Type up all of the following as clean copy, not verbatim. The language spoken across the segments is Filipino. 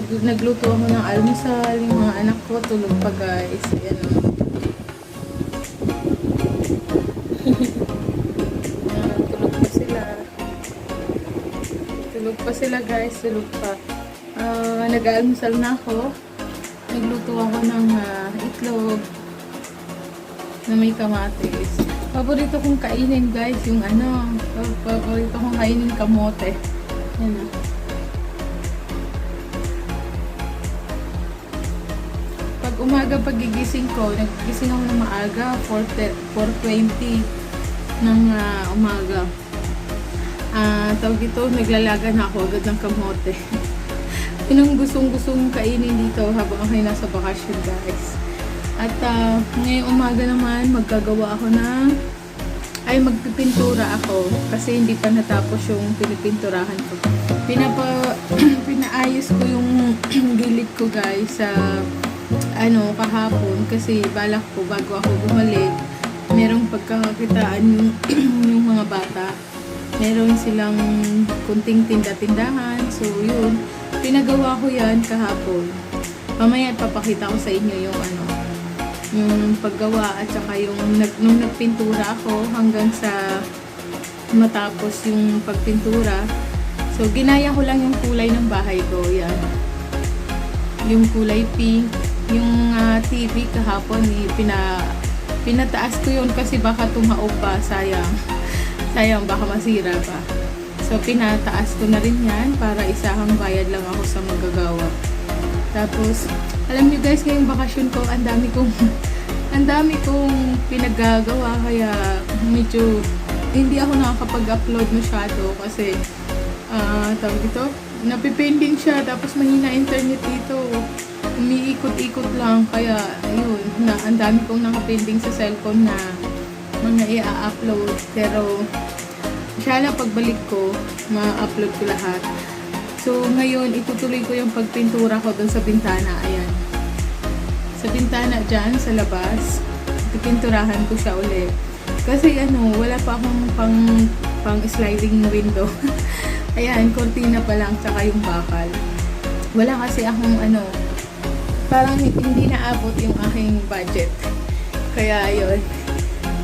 nagluto ako ng almusal. Yung mga anak ko tulog pa guys. Ayan o. Tulog pa sila. Tulog pa sila guys. Tulog pa. Nag-almusal na ako. Nagluto ako ng itlog na may kamatis. Paborito kong kainin guys yung paborito kong kainin kamote. Yan na. Pag umaga pagigising ko, nagigising ako ng maaga, 4:20 ng umaga. Tawag ito, naglalaga na ako agad ng kamote. Yun ang gustong kainin dito habang ako nasa bakasyon guys. At ngayong umaga naman, maggagawa ako magpipintura ako kasi hindi pa natapos yung pinipinturahan ko. Pinaayos ko yung gilid ko guys sa kahapon kasi balak ko bago ako bumalik, merong pagkakakitaan yung mga bata. Meron silang kunting tinda-tindahan. So yun, pinagawa ko yan kahapon. Mamaya papakita ko sa inyo yung paggawa at saka nung nagpintura ako hanggang sa matapos yung pagpintura. So ginaya ko lang yung kulay ng bahay ko. Yan. Yung kulay pink. Yung TV kahapon pinataas ko yun kasi baka tumaob pa. Sayang baka masira pa. So pinataas ko na rin yan para isahang bayad lang ako sa magagawa. Tapos alam niyo guys, ngayong bakasyon ko ang dami kong pinagagawa kaya medyo hindi ako nakakapag-upload masyado kasi tawag ito, napipending siya tapos mahina internet dito. Umiikot-ikot lang kaya ayun, ang dami kong nakapending sa cellphone na mga i-upload pero inshallah pagbalik ko ma-upload ko lahat. So ngayon itutuloy ko yung pagpintura ko doon sa bintana. Ayan, sa bintana dyan sa labas pipinturahan ko siya ulit kasi wala pa akong pang sliding window. Ayan, kortina pa lang tsaka yung bakal. Wala kasi akong parang hindi naabot yung aking budget. Kaya yun.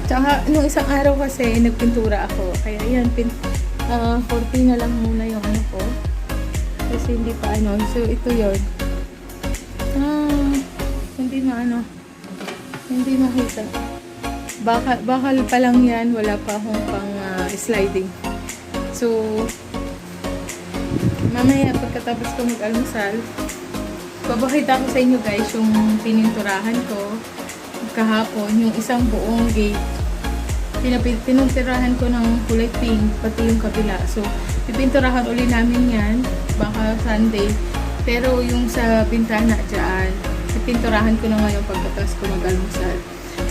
Tsaka, nung isang araw kasi, nagpintura ako. Kaya yan, kortina lang muna yung ko. Kasi hindi pa So, ito yun. Hindi makita. Bakal pa lang yan. Wala pa akong pang sliding. So, mamaya pagkatapos ko mag-almusal, papakita ko sa inyo guys yung pininturahan ko kahapon, yung isang buong gate. Pininturahan ko ng kulay pink, pati yung kabila. So, pipinturahan uli namin yan, baka Sunday. Pero yung sa bintana dyan, pipinturahan ko na ngayon pagkatapos ko mag-almusal.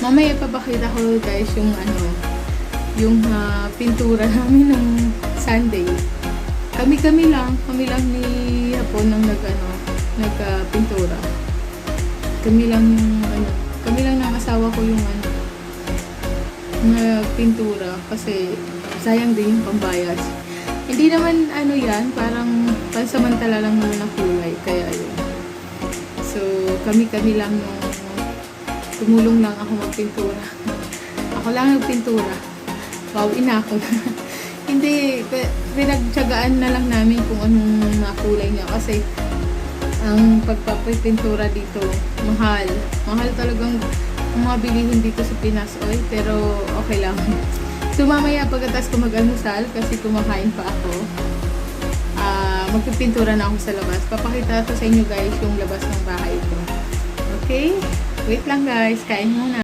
Mamaya papakita ko guys yung pintura namin ng Sunday. Kami lang ni Hapon nang nagpintura. Kami lang ng asawa ko yung nagpintura kasi sayang din yung pambayad. Hindi naman yan, parang pansamantala lang naman ang kulay, kaya yun. So kami lang tumulong lang ako magpintura. Ako lang nagpintura. Wow, inako. Hindi, pinagtsagaan na lang namin kung anong makulay niya kasi ang pagpapintura dito mahal talagang ang mga bilihin dito sa Pinas pero okay lang. So mamaya pagkatapos ko mag-almusal kasi kumakain pa ako, magpipintura na ako sa labas. Papakita ko sa inyo guys yung labas ng bahay ko. Okay, wait lang guys, kain muna.